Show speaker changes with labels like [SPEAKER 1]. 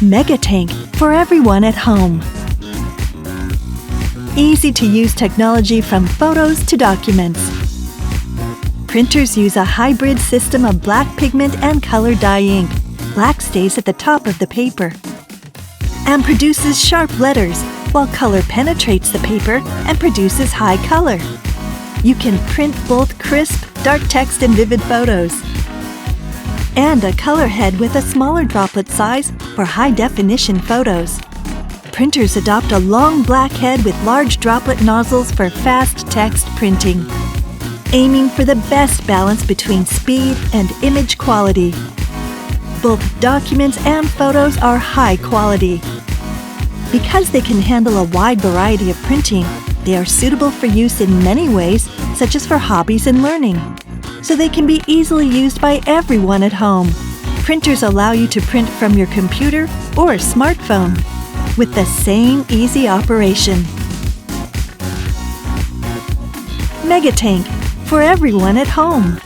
[SPEAKER 1] MegaTank for everyone at home. Easy-to-use technology from photos to documents. Printers use a hybrid system of black pigment and color dye ink. Black stays at the top of the paper and produces sharp letters, while color penetrates the paper and produces high color. You can print both crisp, dark text and vivid photos. And a color head with a smaller droplet size for high-definition photos. Printers adopt a long black head with large droplet nozzles for fast text printing, aiming for the best balance between speed and image quality. Both documents and photos are high quality. Because they can handle a wide variety of printing, they are suitable for use in many ways, such as for hobbies and learning. So they can be easily used by everyone at home. Printers allow you to print from your computer or smartphone with the same easy operation. MegaTank for everyone at home.